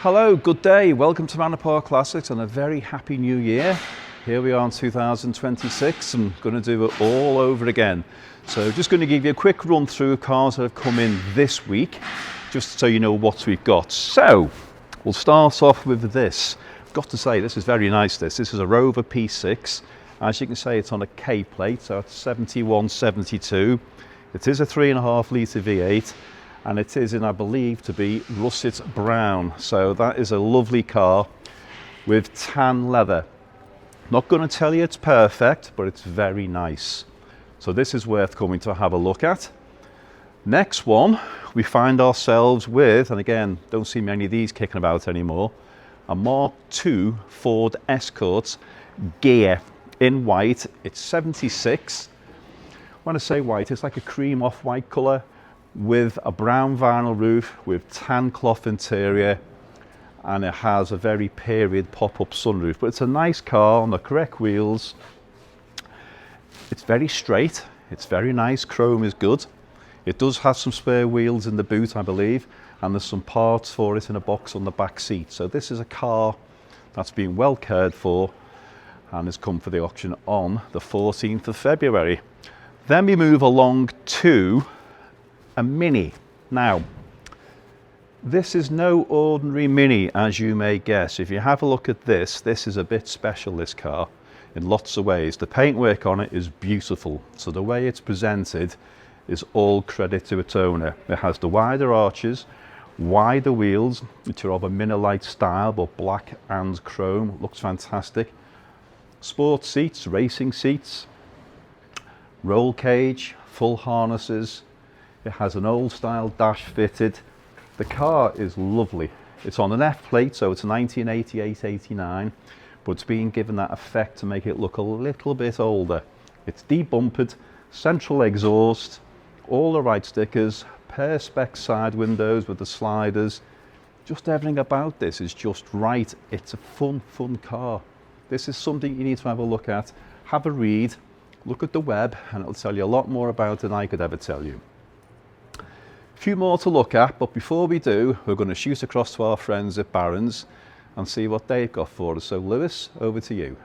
Hello, good day. Welcome to Manor Park Classics and a very happy new year. Here we are in 2026 and going to do it all over again. So just going to give you a quick run through of cars that have come in this week, just so you know what we've got. So we'll start off with this. I've got to say, this is very nice. This is a Rover P6. As you can see, it's on a K plate, so it's 7172. It is a 3.5 litre V8. And it is in, I believe, to be russet brown. So that is a lovely car with tan leather. Not going to tell you it's perfect, but it's very nice. So this is worth coming to have a look at. Next one, we find ourselves with, and again, don't see many of these kicking about anymore, a Mark II Ford Escort Ghia in white. It's 76. When I say white, it's like a cream off-white colour, with a brown vinyl roof with tan cloth interior, and it has a very period pop-up sunroof, but it's a nice car on the correct wheels. It's very straight, it's very nice, chrome is good. It does have some spare wheels in the boot, I believe, and there's some parts for it in a box on the back seat. So this is a car that's been well cared for and has come for the auction on the 14th of February. Then we move along to a Mini. Now, this is no ordinary Mini, as you may guess. If you have a look at this, this is a bit special, this car, in lots of ways. The paintwork on it is beautiful, so the way it's presented is all credit to its owner. It has the wider arches, wider wheels, which are of a Mini-Lite style, but black and chrome. Looks fantastic. Sports seats, racing seats, roll cage, full harnesses. It has an old style dash fitted. The car is lovely. It's on an F plate, so it's 1988-89, but it's been given that effect to make it look a little bit older. It's debumpered, central exhaust, all the right stickers, per-spec side windows with the sliders. Just everything about this is just right. It's a fun car. This is something you need to have a look at, have a read, look at the web, and it'll tell you a lot more about it than I could ever tell you. A few more to look at, but before we do, we're going to shoot across to our friends at Barron's and see what they've got for us. So Lewis, over to you.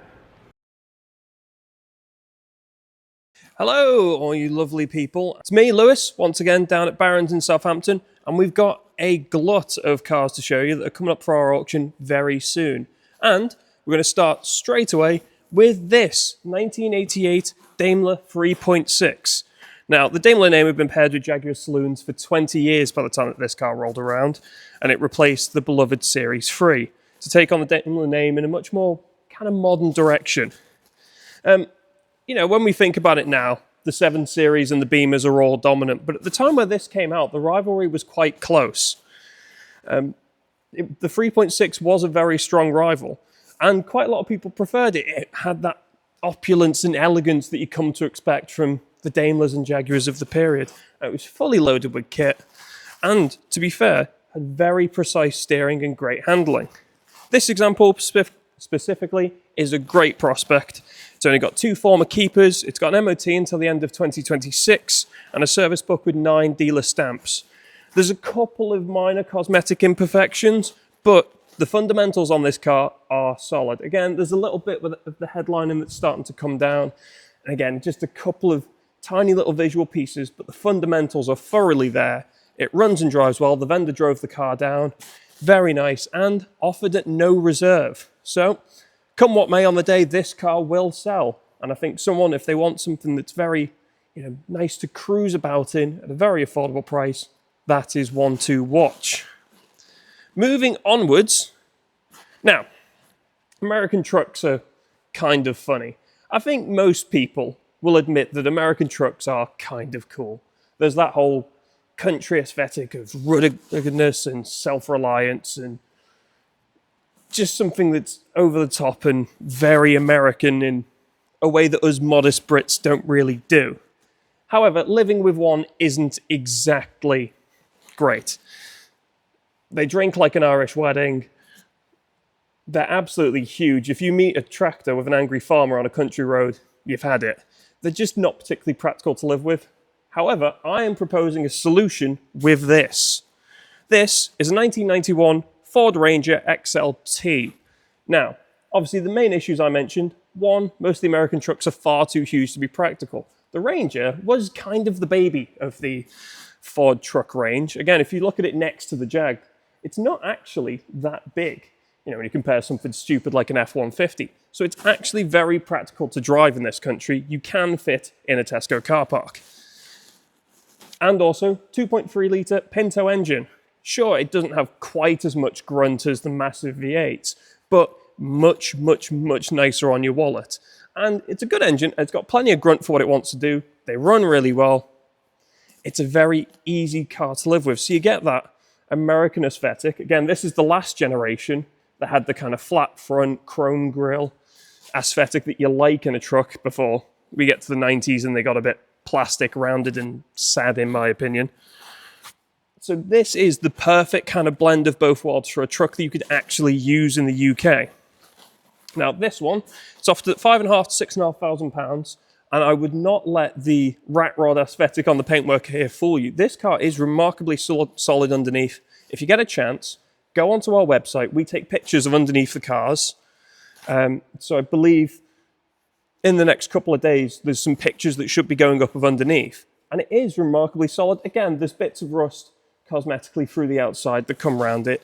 Hello, all you lovely people. It's me, Lewis, once again down at Barron's in Southampton, and we've got a glut of cars to show you that are coming up for our auction very soon. And we're going to start straight away with this 1988 Daimler 3.6. Now, the Daimler name had been paired with Jaguar saloons for 20 years by the time that this car rolled around, and it replaced the beloved Series 3 to take on the Daimler name in a much more kind of modern direction. You know, when we think about it now, the 7 Series and the Beamers are all dominant, but at the time where this came out, the rivalry was quite close. The 3.6 was a very strong rival, and quite a lot of people preferred it. It had that opulence and elegance that you come to expect from the Daimlers and Jaguars of the period. It was fully loaded with kit, and to be fair, had very precise steering and great handling. This example specifically is a great prospect. It's only got 2 former keepers, it's got an MOT until the end of 2026, and a service book with 9 dealer stamps. There's a couple of minor cosmetic imperfections, but the fundamentals on this car are solid. Again, there's a little bit of the headlining that's starting to come down, and again, just a couple of tiny little visual pieces, but the fundamentals are thoroughly there. It runs and drives well. The vendor drove the car down. Very nice, and offered at no reserve. So, come what may on the day, this car will sell. And I think someone, if they want something that's very, nice to cruise about in at a very affordable price, that is one to watch. Moving onwards. Now, American trucks are kind of funny. I think most people will admit that American trucks are kind of cool. There's that whole country aesthetic of ruggedness and self-reliance and just something that's over the top and very American in a way that us modest Brits don't really do. However, living with one isn't exactly great. They drink like an Irish wedding. They're absolutely huge. If you meet a tractor with an angry farmer on a country road, you've had it. They're just not particularly practical to live with. However, I am proposing a solution with this. This is a 1991 Ford Ranger XLT. Now, obviously the main issues I mentioned, one, most of the American trucks are far too huge to be practical. The Ranger was kind of the baby of the Ford truck range. Again, if you look at it next to the Jag, it's not actually that big, you know, when you compare something stupid like an F-150. So it's actually very practical to drive in this country. You can fit in a Tesco car park. And also, 2.3 litre Pinto engine. Sure, it doesn't have quite as much grunt as the massive V8s, but much, much, much nicer on your wallet. And it's a good engine. It's got plenty of grunt for what it wants to do. They run really well. It's a very easy car to live with. So you get that American aesthetic. Again, this is the last generation that had the kind of flat front, chrome grille aesthetic that you like in a truck before we get to the 90s and they got a bit plastic, rounded and sad in my opinion. So this is the perfect kind of blend of both worlds for a truck that you could actually use in the UK. Now this one, it's offered at £5,500 to £6,500, and I would not let the rat rod aesthetic on the paintwork here fool you. This car is remarkably solid underneath. If you get a chance, go onto our website. We take pictures of underneath the cars. So I believe in the next couple of days, there's some pictures that should be going up of underneath. And it is remarkably solid. Again, there's bits of rust cosmetically through the outside that come around it.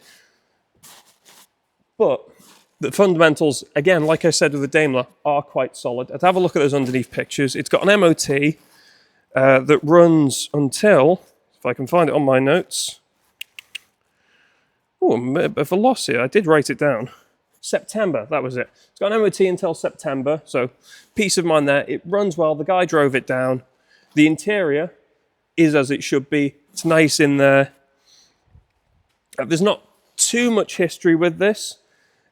But the fundamentals, again, like I said with the Daimler, are quite solid. I'd have a look at those underneath pictures. It's got an MOT that runs until, if I can find it on my notes. Oh, a bit of a loss here. I did write it down. September, that was it. It's got an MOT until September, so peace of mind there. It runs well. The guy drove it down. The interior is as it should be. It's nice in there. There's not too much history with this.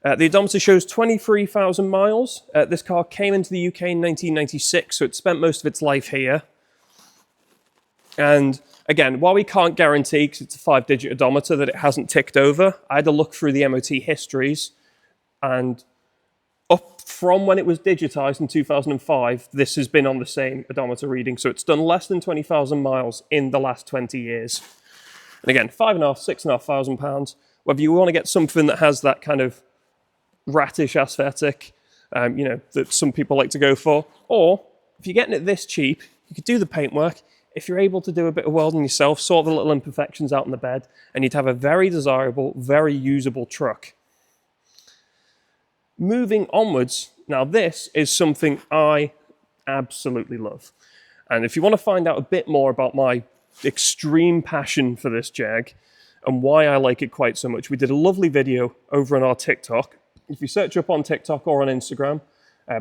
The odometer shows 23,000 miles. This car came into the UK in 1996, so it spent most of its life here. And again, while we can't guarantee, because it's a 5-digit odometer, that it hasn't ticked over, I had a look through the MOT histories, and up from when it was digitized in 2005, this has been on the same odometer reading. So it's done less than 20,000 miles in the last 20 years. And again, £5,500, £6,500. Whether you want to get something that has that kind of rattish aesthetic, you know, that some people like to go for, or if you're getting it this cheap, you could do the paintwork. If you're able to do a bit of welding yourself, sort the little imperfections out in the bed, and you'd have a very desirable, very usable truck. Moving onwards, now this is something I absolutely love. And if you want to find out a bit more about my extreme passion for this Jag and why I like it quite so much, we did a lovely video over on our TikTok. If you search up on TikTok or on Instagram,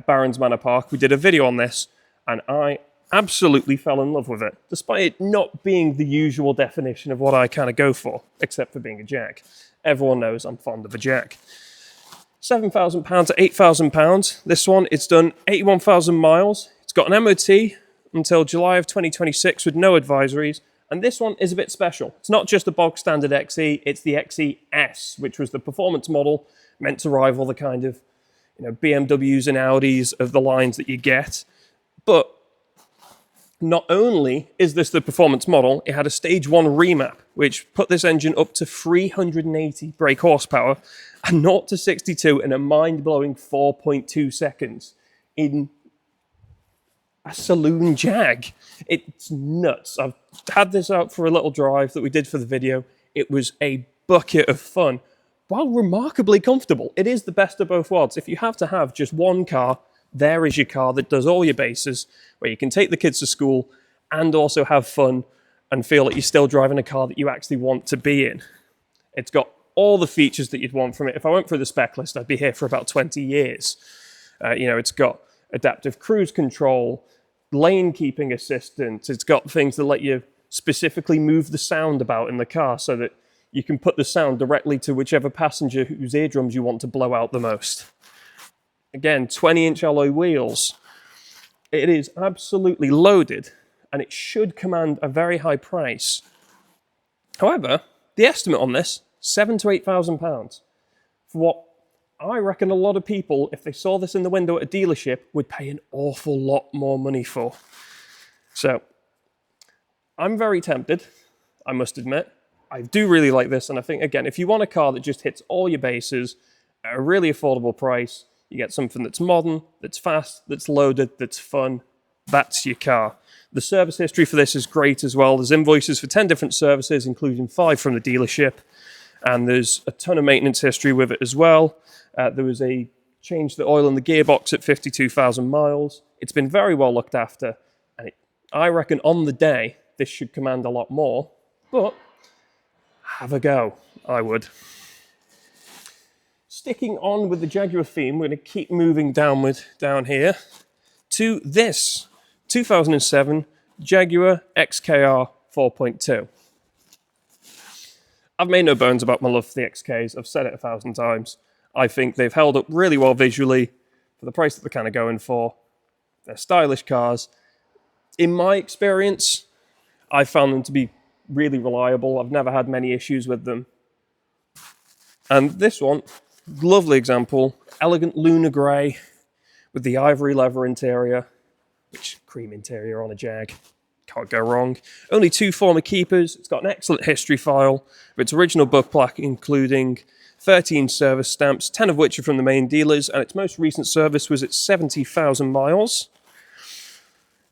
Barron's Manor Park, we did a video on this, and I absolutely fell in love with it, despite it not being the usual definition of what I kind of go for, except for being a Jag. Everyone knows I'm fond of a Jag. £7,000 to £8,000. This one, it's done 81,000 miles. It's got an MOT until July of 2026 with no advisories. And this one is a bit special. It's not just the bog standard XE, it's the XE S, which was the performance model meant to rival the kind of, you know, BMWs and Audis of the lines that you get. But not only is this the performance model, it had a stage 1 remap, which put this engine up to 380 brake horsepower and 0 to 62 in a mind-blowing 4.2 seconds in a saloon Jag. It's nuts. I've had this out for a little drive that we did for the video. It was a bucket of fun, while remarkably comfortable. It is the best of both worlds. If you have to have just one car, there is your car that does all your bases, where you can take the kids to school and also have fun and feel that you're still driving a car that you actually want to be in. It's got all the features that you'd want from it. If I went through the spec list, I'd be here for about 20 years. You know, it's got adaptive cruise control, lane keeping assistance. It's got things that let you specifically move the sound about in the car so that you can put the sound directly to whichever passenger whose eardrums you want to blow out the most. Again, 20-inch alloy wheels. It is absolutely loaded, and it should command a very high price. However, the estimate on this, £7,000 to £8,000, for what I reckon a lot of people, if they saw this in the window at a dealership, would pay an awful lot more money for. So, I'm very tempted, I must admit. I do really like this, and I think, again, if you want a car that just hits all your bases at a really affordable price, you get something that's modern, that's fast, that's loaded, that's fun, that's your car. The service history for this is great as well. There's invoices for 10 different services, including 5 from the dealership, and there's a ton of maintenance history with it as well. There was a change the oil in the gearbox at 52,000 miles. It's been very well looked after, and I reckon on the day, this should command a lot more, but have a go, I would. Sticking on with the Jaguar theme, we're going to keep moving downward down here to this 2007 Jaguar XKR 4.2. I've made no bones about my love for the XKs. I've said it 1,000 times. I think they've held up really well visually for the price that they're kind of going for. They're stylish cars. In my experience, I found them to be really reliable. I've never had many issues with them. And this one, lovely example, elegant lunar grey with the ivory leather interior, which cream interior on a Jag. Can't go wrong. Only 2 former keepers. It's got an excellent history file with its original book plaque, including 13 service stamps, 10 of which are from the main dealers, and its most recent service was at 70,000 miles.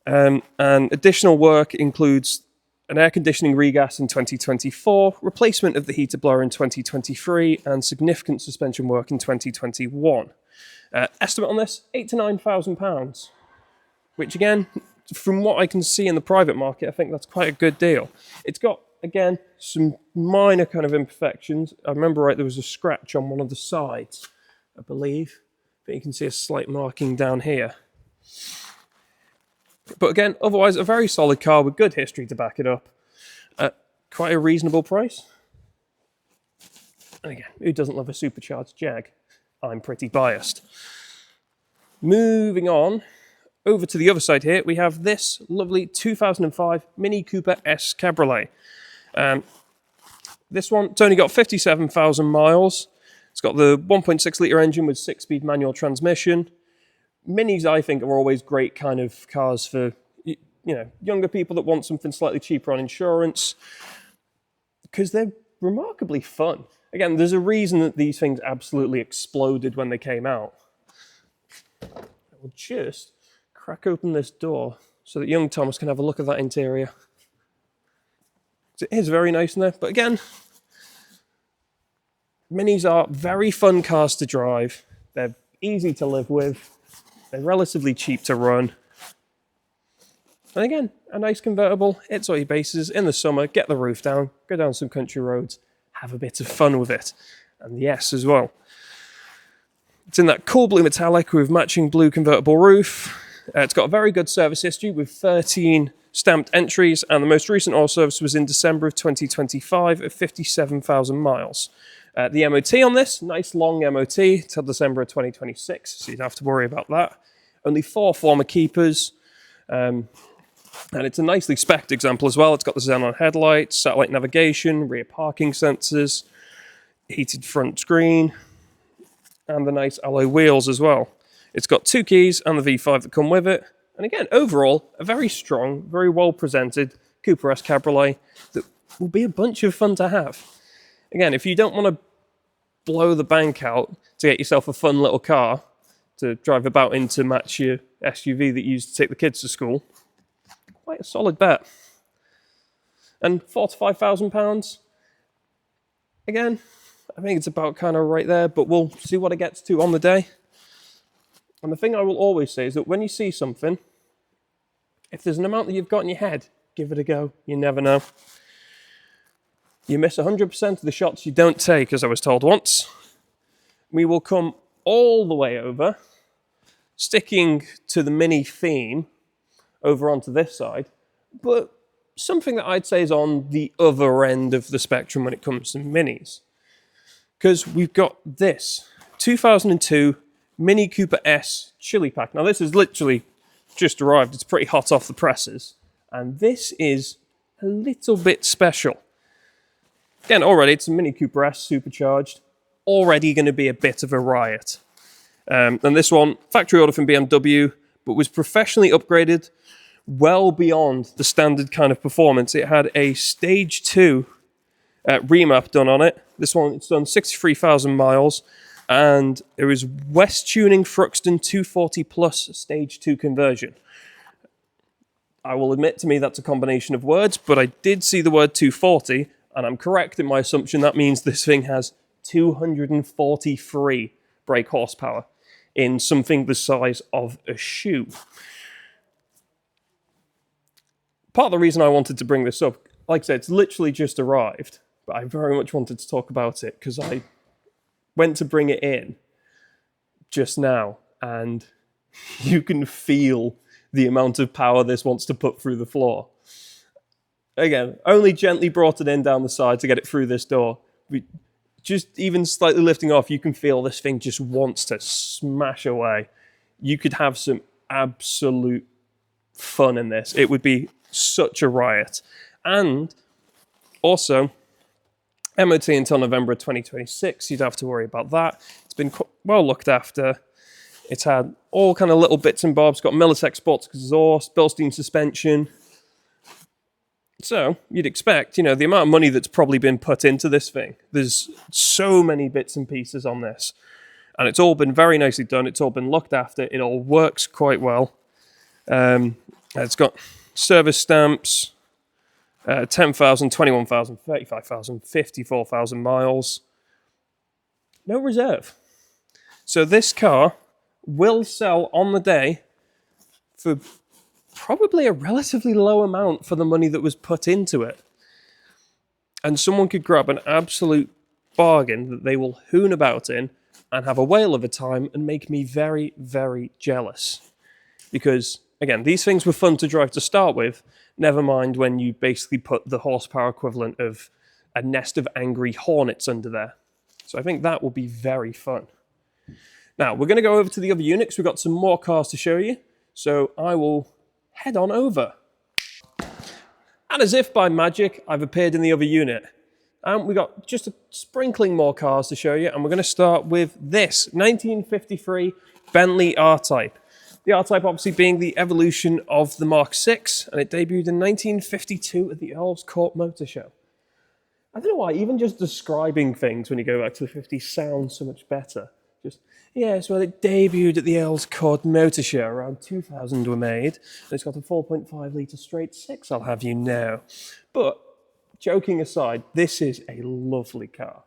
And additional work includes an air conditioning regas in 2024, replacement of the heater blower in 2023, and significant suspension work in 2021. Estimate on this, £8,000 to £9,000, which again, from what I can see in the private market, I think that's quite a good deal. It's got, again, some minor kind of imperfections. I remember right, there was a scratch on one of the sides, I believe. But you can see a slight marking down here. But again, otherwise, a very solid car with good history to back it up at quite a reasonable price. And again, who doesn't love a supercharged Jag? I'm pretty biased. Moving on, over to the other side here, we have this lovely 2005 Mini Cooper S Cabriolet. This one, it's only got 57,000 miles. It's got the 1.6 litre engine with 6-speed manual transmission. Minis, I think, are always great kind of cars for, you know, younger people that want something slightly cheaper on insurance, because they're remarkably fun. Again, there's a reason that these things absolutely exploded when they came out. We'll just crack open this door so that young Thomas can have a look at that interior. It is very nice in there, but again, Minis are very fun cars to drive. They're easy to live with. They're relatively cheap to run. And again, a nice convertible. It's all your bases in the summer. Get the roof down, go down some country roads, have a bit of fun with it. And the S as well. It's in that cool blue metallic with matching blue convertible roof. It's got a very good service history with 13 stamped entries, and the most recent oil service was in December of 2025 at 57,000 miles. The MOT on this, nice long MOT till December of 2026, so you don't have to worry about that. Only 4 former keepers, and it's a nicely spec'd example as well. It's got the xenon headlights, satellite navigation, rear parking sensors, heated front screen, and the nice alloy wheels as well. It's got 2 keys and the V5 that come with it. And again, overall, a very strong, very well presented Cooper S Cabriolet that will be a bunch of fun to have. Again, if you don't want to blow the bank out to get yourself a fun little car to drive about in to match your SUV that you use to take the kids to school, quite a solid bet. And £4,000 to £5,000, again, I think it's about kind of right there, but we'll see what it gets to on the day. And the thing I will always say is that when you see something, if there's an amount that you've got in your head, give it a go. You never know. You miss 100% of the shots you don't take, as I was told once. We will come all the way over, sticking to the Mini theme, over onto this side, but something that I'd say is on the other end of the spectrum when it comes to Minis. Because we've got this 2002 Mini Cooper S Chilli pack. Now this is literally just arrived. It's pretty hot off the presses. And this is a little bit special. Again, already it's a Mini Cooper S Supercharged. Already going to be a bit of a riot. And this one, factory order from BMW, but was professionally upgraded well beyond the standard kind of performance. It had a Stage 2 remap done on it. This one, it's done 63,000 miles, and it was West Tuning Thruxton 240 Plus Stage 2 conversion. I will admit, to me, that's a combination of words, but I did see the word 240, and I'm correct in my assumption. That means this thing has 243 brake horsepower in something the size of a shoe. Part of the reason I wanted to bring this up, like I said, it's literally just arrived, but I very much wanted to talk about it because I went to bring it in just now, and you can feel the amount of power this wants to put through the floor. Again, only gently brought it in down the side to get it through this door. Just even slightly lifting off, you can feel this thing just wants to smash away. You could have some absolute fun in this. It would be such a riot. And also, MOT until November 2026, you'd have to worry about that. It's been well looked after. It's had all kind of little bits and bobs. Got Militech Sports exhaust, Bilstein suspension. So you'd expect, the amount of money that's probably been put into this thing. There's so many bits and pieces on this. And it's all been very nicely done. It's all been looked after. It all works quite well. It's got service stamps, 10,000, 21,000, 35,000, 54,000 miles. No reserve. So this car will sell on the day for probably a relatively low amount for the money that was put into it. And someone could grab an absolute bargain that they will hoon about in and have a whale of a time and make me very, very jealous. Because, again, these things were fun to drive to start with, never mind when you basically put the horsepower equivalent of a nest of angry hornets under there. So I think that will be very fun. Now, we're going to go over to the other units. We've got some more cars to show you. So I will head on over. And as if by magic, I've appeared in the other unit. And we've got just a sprinkling more cars to show you. And we're going to start with this 1953 Bentley R-Type. The R-Type obviously being the evolution of the Mark VI. And it debuted in 1952 at the Earl's Court Motor Show. I don't know why, even just describing things when you go back to the 50s sounds so much better. Yes, well, it debuted at the Earl's Court Motor Show. Around 2000 were made. And it's got a 4.5 litre straight six, I'll have you know. But, joking aside, this is a lovely car.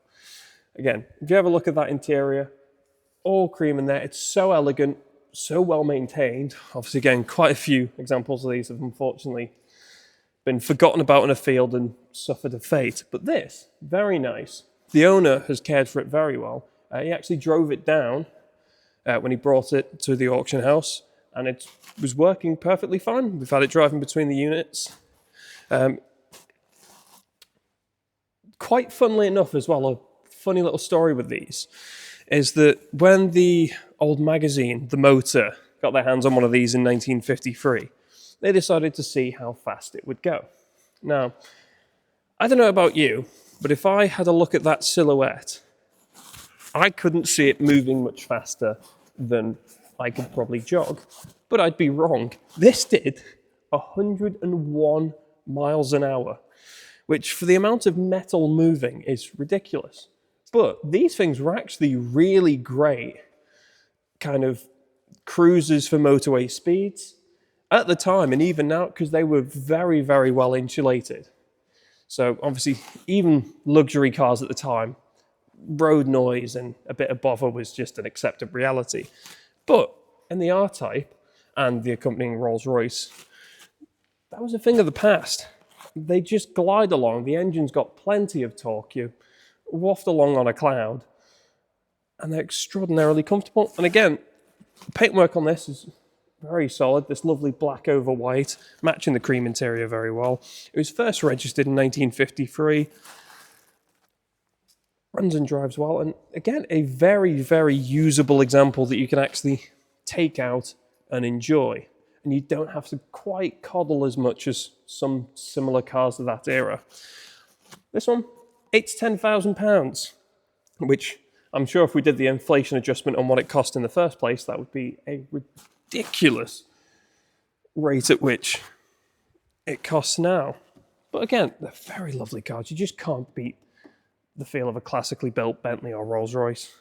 Again, if you have a look at that interior, all cream in there. It's so elegant, so well maintained. Obviously, again, quite a few examples of these have unfortunately been forgotten about in a field and suffered a fate. But this, very nice. The owner has cared for it very well. He actually drove it down when he brought it to the auction house, and it was working perfectly fine. We've had it driving between the units. Quite funnily enough as well, a funny little story with these is that when the old magazine, The Motor, got their hands on one of these in 1953, they decided to see how fast it would go. Now, I don't know about you, but if I had a look at that silhouette, I couldn't see it moving much faster than I could probably jog, but I'd be wrong. This did 101 miles an hour, which for the amount of metal moving is ridiculous. But these things were actually really great kind of cruisers for motorway speeds at the time and even now, because they were very, very well insulated. So obviously, even luxury cars at the time, road noise and a bit of bother was just an accepted reality. But in the R-Type and the accompanying Rolls-Royce, that was a thing of the past. They just glide along. The engine's got plenty of torque. You waft along on a cloud, and they're extraordinarily comfortable. And again, the paintwork on this is very solid. This lovely black over white, matching the cream interior very well. It was first registered in 1953. Runs and drives well, and again, a very, very usable example that you can actually take out and enjoy. And you don't have to quite coddle as much as some similar cars of that era. This one, £8,000 to £10,000, which I'm sure if we did the inflation adjustment on what it cost in the first place, that would be a ridiculous rate at which it costs now. But again, they're very lovely cars. You just can't beat the feel of a classically built Bentley or Rolls-Royce.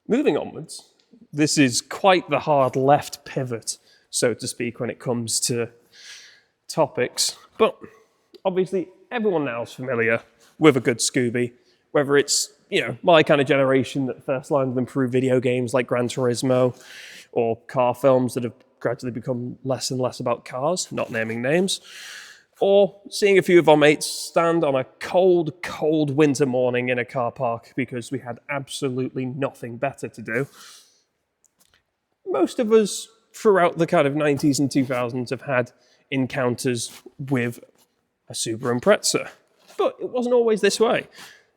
Moving onwards, this is quite the hard left pivot, so to speak, when it comes to topics. But obviously, everyone now is familiar with a good Scooby, whether it's, you know, my kind of generation that first learned them through video games like Gran Turismo, or car films that have gradually become less and less about cars, not naming names, or seeing a few of our mates stand on a cold, cold winter morning in a car park because we had absolutely nothing better to do. Most of us throughout the kind of 90s and 2000s have had encounters with a Subaru Impreza, but it wasn't always this way.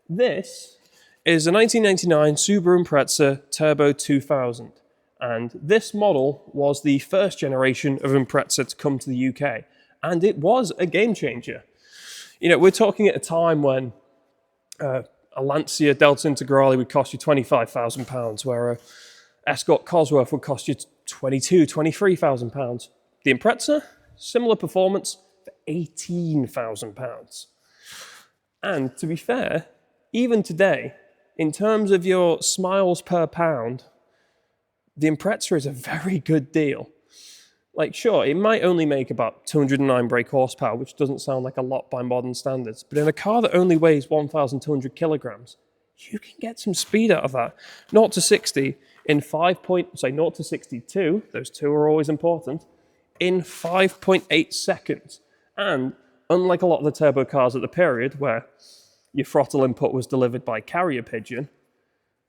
This is a 1999 Subaru Impreza Turbo 2000, and this model was the first generation of Impreza to come to the UK, and it was a game changer. You know, we're talking at a time when a Lancia Delta Integrale would cost you £25,000, where a Escort Cosworth would cost you £22,000, £23,000. The Impreza, similar performance for £18,000. And to be fair, even today, in terms of your smiles per pound, the Impreza is a very good deal. Like, sure, it might only make about 209 brake horsepower, which doesn't sound like a lot by modern standards, but in a car that only weighs 1,200 kilograms, you can get some speed out of that. 0 to 60 in 0 to 62, those two are always important, in 5.8 seconds. And unlike a lot of the turbo cars at the period, where your throttle input was delivered by carrier pigeon,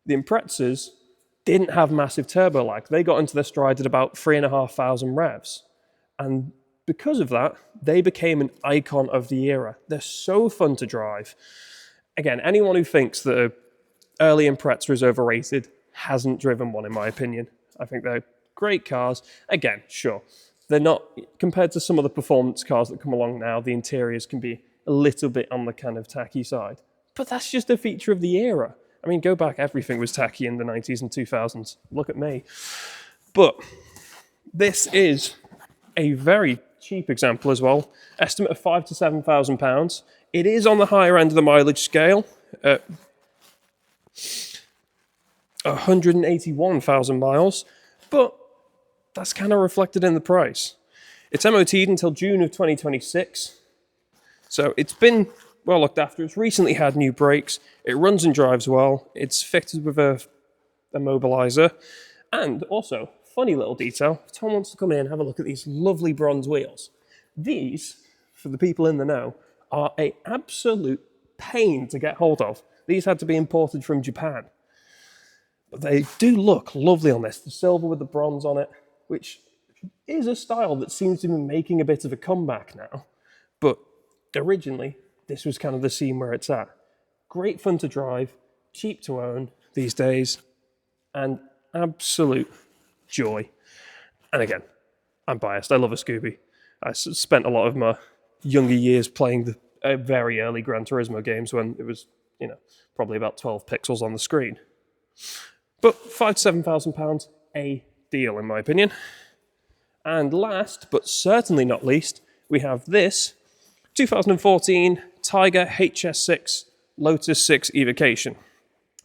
the Imprezas didn't have massive turbo lag. They got into their stride at about 3,500 revs. And because of that, they became an icon of the era. They're so fun to drive. Again, anyone who thinks that an early Impreza is overrated hasn't driven one, in my opinion. I think they're great cars. Again, sure, they're not, compared to some of the performance cars that come along now, the interiors can be a little bit on the kind of tacky side. But that's just a feature of the era. I mean, go back, everything was tacky in the 90s and 2000s. Look at me. But this is a very cheap example as well. Estimate of £5,000 to £7,000. It is on the higher end of the mileage scale at 181,000 miles, but that's kind of reflected in the price. It's MOT'd until June of 2026, so it's been well looked after. It's recently had new brakes. It runs and drives well. It's fitted with a immobilizer. And also, funny little detail, if Tom wants to come in and have a look at these lovely bronze wheels. These, for the people in the know, are an absolute pain to get hold of. These had to be imported from Japan. But they do look lovely on this. The silver with the bronze on it, which is a style that seems to be making a bit of a comeback now. But originally, this was kind of the scene where it's at. Great fun to drive, cheap to own these days, and absolute joy. And again, I'm biased. I love a Scooby. I spent a lot of my younger years playing the very early Gran Turismo games when it was, you know, probably about 12 pixels on the screen. But £5,000 to £7,000, a deal in my opinion. And last, but certainly not least, we have this 2014 Tiger HS6 Lotus 6 Evocation.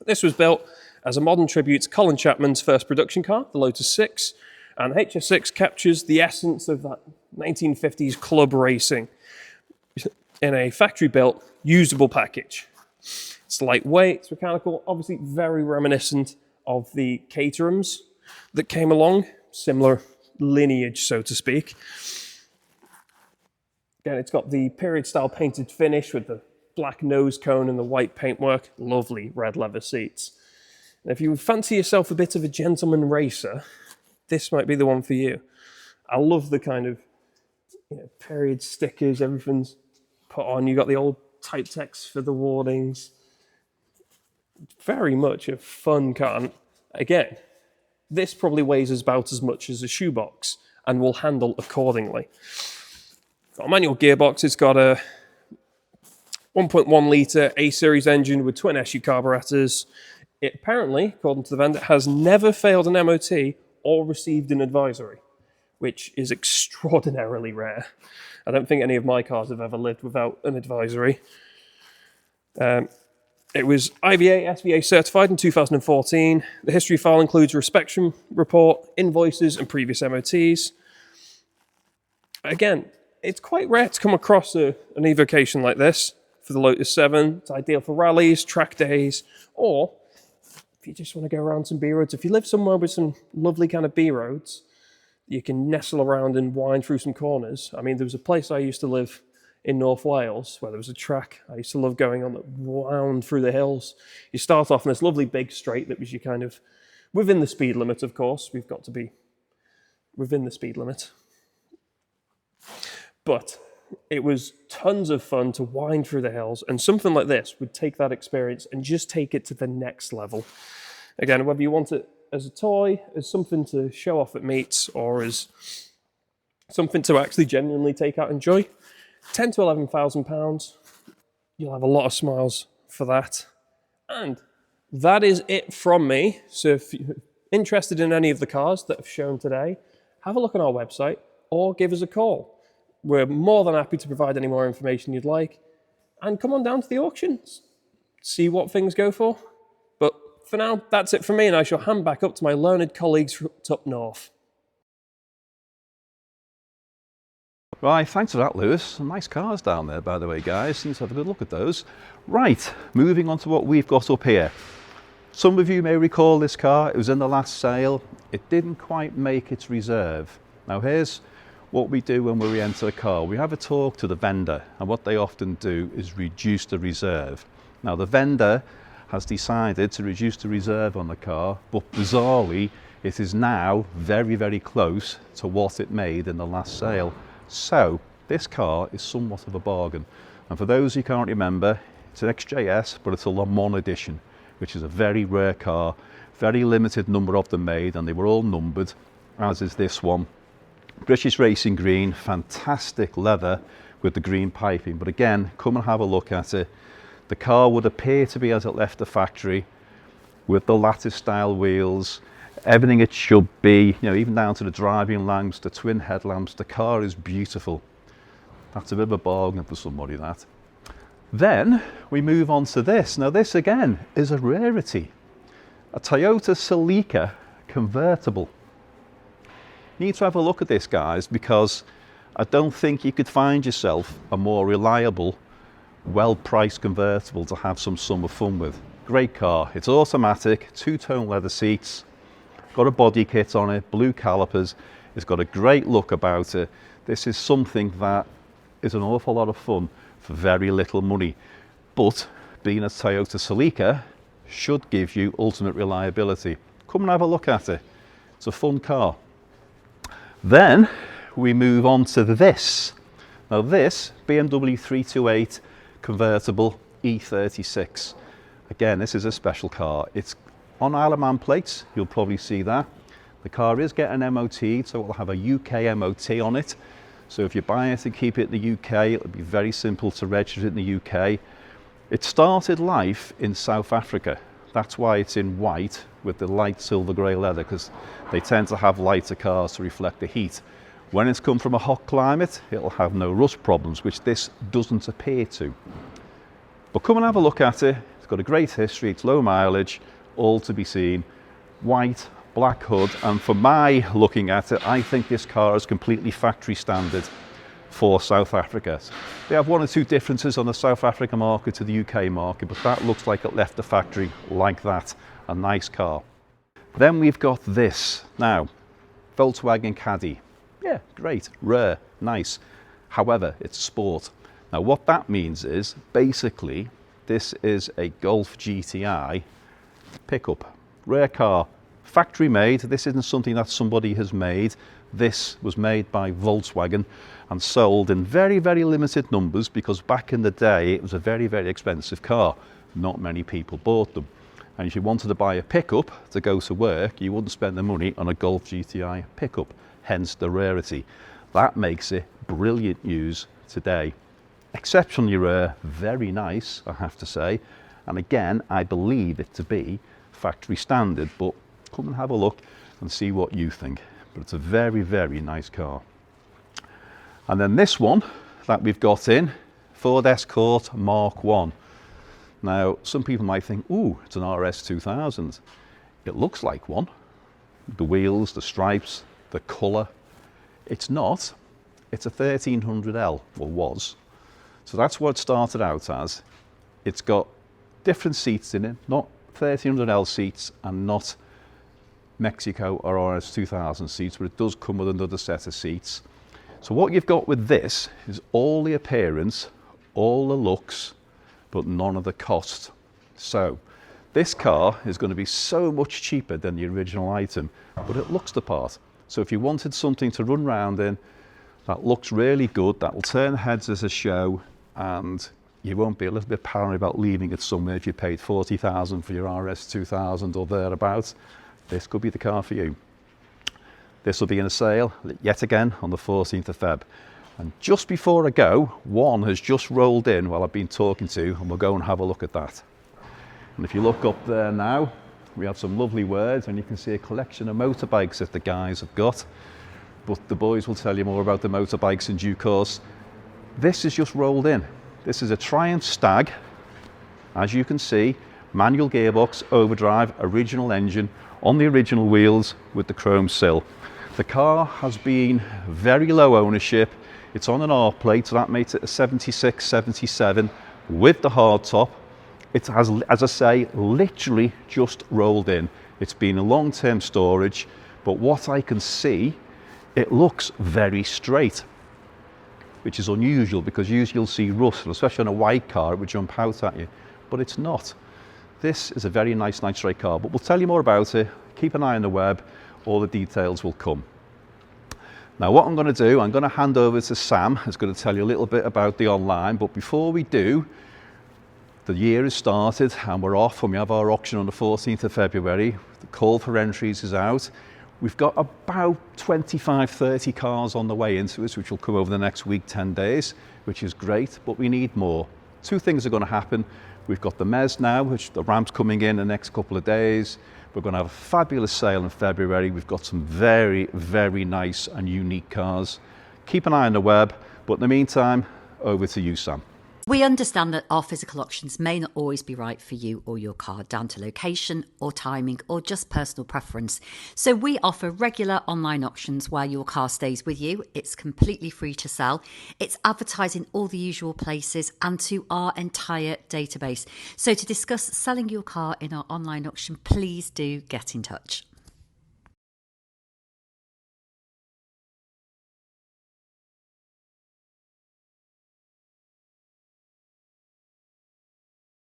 This was built as a modern tribute to Colin Chapman's first production car, the Lotus 6, and the HS6 captures the essence of that 1950s club racing in a factory-built, usable package. It's lightweight, it's mechanical, obviously very reminiscent of the Caterhams that came along, similar lineage, so to speak. Again, it's got the period-style painted finish with the black nose cone and the white paintwork, lovely red leather seats. And if you fancy yourself a bit of a gentleman racer, this might be the one for you. I love the kind of, you know, period stickers, everything's put on. You got the old type text for the warnings. Very much a fun car. And again, this probably weighs about as much as a shoebox and will handle accordingly. Got a manual gearbox. It's got a 1.1 litre A-series engine with twin SU carburetors. It apparently, according to the vendor, has never failed an MOT or received an advisory, which is extraordinarily rare. I don't think any of my cars have ever lived without an advisory. It was IVA, SVA certified in 2014. The history file includes a inspection report, invoices, and previous MOTs. Again, it's quite rare to come across an Evocation like this for the Lotus 7. It's ideal for rallies, track days, or if you just want to go around some B roads. If you live somewhere with some lovely kind of B roads, you can nestle around and wind through some corners. I mean, there was a place I used to live in North Wales where there was a track I used to love going on that wound through the hills. You start off in this lovely big straight that was you kind of within the speed limit, of course. We've got to be within the speed limit. But it was tons of fun to wind through the hills, and something like this would take that experience and just take it to the next level. Again, whether you want it as a toy, as something to show off at meets, or as something to actually genuinely take out and enjoy, 10 to 11,000 pounds, you'll have a lot of smiles for that. And that is it from me. So if you're interested in any of the cars that I've shown today, have a look on our website or give us a call. We're more than happy to provide any more information you'd like. And come on down to the auctions, see what things go for. But for now, that's it from me, and I shall hand back up to my learned colleagues up north. Right, thanks for that, Lewis. Some nice cars down there, by the way, guys. Let's have a good look at those. Right, moving on to what we've got up here. Some of you may recall this car. It was in the last sale. It didn't quite make its reserve. Now, here's what we do when we re-enter a car. We have a talk to the vendor, and what they often do is reduce the reserve. Now, the vendor has decided to reduce the reserve on the car, but bizarrely, it is now very, very close to what it made in the last sale. So this car is somewhat of a bargain. And for those who can't remember, it's an XJS, but it's a Le Mans edition, which is a very rare car, very limited number of them made, and they were all numbered, as is this one. British Racing Green, fantastic leather with the green piping. But again, come and have a look at it. The car would appear to be as it left the factory, with the lattice style wheels, everything it should be, you know, even down to the driving lamps, the twin headlamps. The car is beautiful. That's a bit of a bargain for somebody, that. Then we move on to this. Now this again is a rarity. A Toyota Celica convertible. Need to have a look at this, guys, because I don't think you could find yourself a more reliable, well-priced convertible to have some summer fun with. Great car. It's automatic, two-tone leather seats, got a body kit on it, blue calipers. It's got a great look about it. This is something that is an awful lot of fun for very little money. But being a Toyota Celica should give you ultimate reliability. Come and have a look at it. It's a fun car. Then we move on to this. Now this BMW 328 convertible E36. Again, this is a special car. It's on Isle of Man plates, you'll probably see that. The car is getting MOT'd, so it'll have a UK MOT on it. So if you buy it and keep it in the UK, it'll be very simple to register it in the UK. It started life in South Africa. That's why it's in white with the light silver grey leather, because they tend to have lighter cars to reflect the heat. When it's come from a hot climate, it'll have no rust problems, which this doesn't appear to. But come and have a look at it. It's got a great history, it's low mileage, all to be seen. White, black hood, and for my looking at it, I think this car is completely factory standard for South Africa. They have one or two differences on the South African market to the UK market, but that looks like it left the factory like that. A nice car. Then we've got this. Now, Volkswagen Caddy. Yeah, great, rare, nice. However, it's sport. Now what that means is, basically, this is a Golf GTI pickup. Rare car, factory made. This isn't something that somebody has made. This was made by Volkswagen and sold in very, very limited numbers, because back in the day it was a very, very expensive car. Not many people bought them. And if you wanted to buy a pickup to go to work, you wouldn't spend the money on a Golf GTI pickup, hence the rarity. That makes it brilliant news today. Exceptionally rare, very nice, I have to say. And again, I believe it to be factory standard, but come and have a look and see what you think. But it's a very, very nice car. And then this one that we've got in, Ford Escort Mark 1. Now, some people might think, ooh, it's an RS 2000. It looks like one. The wheels, the stripes, the colour. It's not. It's a 1300L, or was. So that's what it started out as. It's got different seats in it, not 1300L seats and not Mexico or RS 2000 seats, but it does come with another set of seats. So what you've got with this is all the appearance, all the looks, but none of the cost. So this car is going to be so much cheaper than the original item, but it looks the part. So if you wanted something to run around in that looks really good, that will turn heads as a show, and you won't be a little bit paranoid about leaving it somewhere if you paid 40,000 for your RS 2000 or thereabouts, this could be the car for you. This will be in a sale yet again on the 14th of Feb. And just before I go, one has just rolled in while I've been talking to, and we'll go and have a look at that. And if you look up there now, we have some lovely words, and you can see a collection of motorbikes that the guys have got. But the boys will tell you more about the motorbikes in due course. This is just rolled in. This is a Triumph Stag, as you can see, manual gearbox, overdrive, original engine, on the original wheels with the chrome sill. The car has been very low ownership. It's on an R plate, so that makes it a 76, 77 with the hard top. It has, as I say, literally just rolled in. It's been a long-term storage, but what I can see, it looks very straight, which is unusual because usually you'll see rust, especially on a white car, it would jump out at you, but it's not. This is a very nice straight car, but we'll tell you more about it. Keep an eye on the web, all the details will come. Now what I'm going to do, I'm going to hand over to Sam, who's going to tell you a little bit about the online, but before we do, the year has started and we're off, and we have our auction on the 14th of February. The call for entries is out. We've got about 25, 30 cars on the way into us, which will come over the next week, 10 days, which is great, but we need more. Two things are going to happen. We've got the Mez now, which the ramp's coming in the next couple of days. We're going to have a fabulous sale in February. We've got some very, very nice and unique cars. Keep an eye on the web, but in the meantime, over to you, Sam. We understand that our physical auctions may not always be right for you or your car, down to location or timing or just personal preference. So we offer regular online auctions where your car stays with you. It's completely free to sell. It's advertised in all the usual places and to our entire database. So to discuss selling your car in our online auction, please do get in touch.